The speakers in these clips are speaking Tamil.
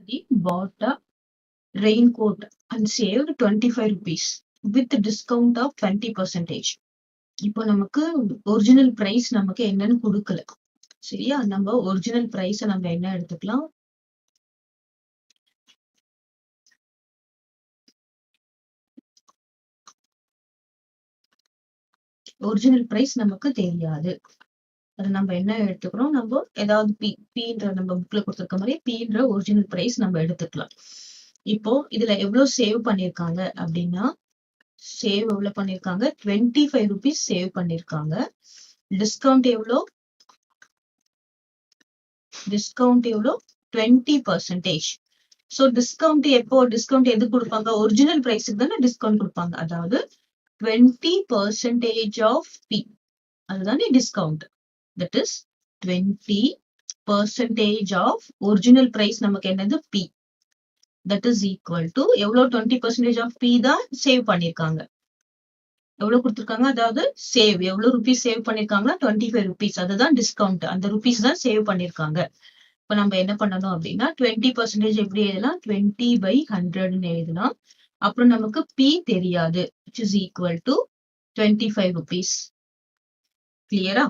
He bought a raincoat and saved 25 rupees with discount of 20%. இப்போ நமக்கு ஒரிஜினல் பிரைஸ் நமக்கு என்னன்னு கொடுக்கல. சரியா? நம்ம ஒரிஜினல் பிரைஸ நம்ம என்ன எடுத்துக்கலாம்? ஒரிஜினல் பிரைஸ் நமக்கு தெரியாது. அது நம்ம என்ன எடுத்துக்கிறோம்? நம்ம ஏதாவது பீன்ற நம்ம புக்ல கொடுத்திருக்க மாதிரி பீன்ற ஒரிஜினல் பிரைஸ் நம்ம எடுத்துக்கலாம். இப்போ இதுல எவ்வளவு சேவ் பண்ணிருக்காங்க அப்படின்னா, சேவ் எவ்வளவு பண்ணிருக்காங்க? 25 rupees சேவ் பண்ணிருக்காங்க. டிஸ்கவுண்ட் எவ்வளோ? டிஸ்கவுண்ட் எவ்வளோ? 20%. சோ டிஸ்கவுண்ட் எப்போ? டிஸ்கவுண்ட் எது கொடுப்பாங்க? ஒரிஜினல் பிரைஸுக்கு தானே டிஸ்கவுண்ட் கொடுப்பாங்க. அதாவது 20% ஆஃப் பி, அதுதானே discount. That is 20% off original price நமக்கு என்னது? B. That is equal to எவ்வளோ? 20% ஆஃப் பி தான் சேவ் பண்ணிருக்காங்க. எவ்வளவு கொடுத்திருக்காங்க? அதாவது சேவ் எவ்வளவு ருபீஸ் சேவ் பண்ணிருக்காங்கன்னா 25 rupees. அதுதான் டிஸ்கவுண்ட். அந்த ருபீஸ் தான் சேவ் பண்ணிருக்காங்க. இப்ப நம்ம என்ன பண்ணணும் அப்படின்னா 20% எப்படி எழுதலாம்? 20/100 எழுதலாம். அப்புறம் நமக்கு பி தெரியாது, which is equal to 25 rupees. கிளியரா?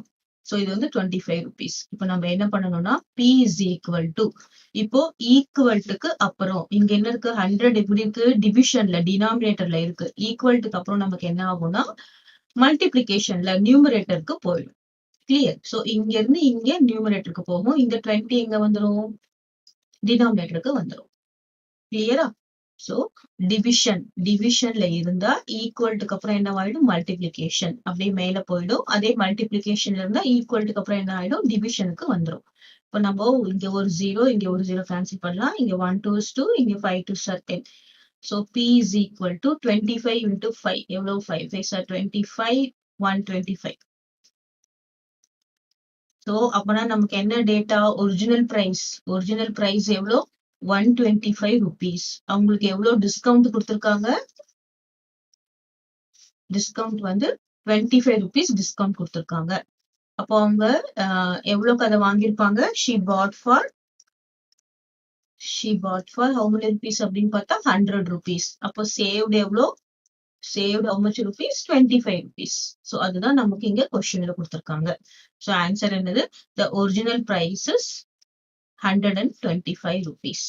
சோ இது வந்து 25 rupees. இப்ப நம்ம என்ன பண்ணணும்னா P is equal to, இப்போ ஈக்குவல்ட்டுக்கு அப்புறம் இங்க என்ன இருக்கு? 100 எப்படி இருக்கு? டிவிஷன்ல, டினாமினேட்டர்ல இருக்கு. ஈக்குவல்ட்டுக்கு அப்புறம் நமக்கு என்ன ஆகும்னா மல்டிபிளிகேஷன்ல நியூமரேட்டருக்கு போயிடும். கிளியர்? சோ இங்க இருந்து இங்க நியூமரேட்டருக்கு போகும். இங்க 20 எங்க வந்துரும்? டினாமினேட்டருக்கு வந்துரும். கிளியரா? சோ டிவிஷன்ல இருந்தா ஈக்குவல்ட்டுக்கு அப்புறம் என்ன ஆயிடும்? மல்டிபிளிகேஷன். அப்படியே மேல போயிடும். அதே மல்டிபிளிகேஷன்ல இருந்தா ஈக்குவல்ட்டுக்கு அப்புறம் என்ன ஆயிடும்? டிவிஷனுக்கு வந்துரும். இப்ப நம்ம இங்க ஒரு 0, இங்க ஒரு 0 கேன்சல் பண்ணலாம். இங்க 1 2 is 2, இங்க 5 2 are 10. So P is equal to 25 into 5. எவ்வளவு? 5 5 are 25, 125. சோ அப்பனா நமக்கு என்ன டேட்டா? ஒரிஜினல் பிரைஸ் எவ்வளோ? 125 rupees. அவங்களுக்கு எவ்வளவு டிஸ்கவுண்ட் கொடுத்திருக்காங்க? டிஸ்கவுண்ட் வந்து 25 rupees டிஸ்கவுண்ட் கொடுத்திருக்காங்க. அப்போ அவங்க எவ்வளவுக்கு அதை வாங்கியிருப்பாங்க? she bought for how many rupees அப்படின்னு பார்த்தா 100 rupees. அப்போ saved எவ்வளோ? saved how much rupees? 25 rupees. So அதுதான் நமக்கு இங்க கொஸ்டின்ல கொடுத்திருக்காங்க. So ஆன்சர் என்னது? The original price is 125 rupees.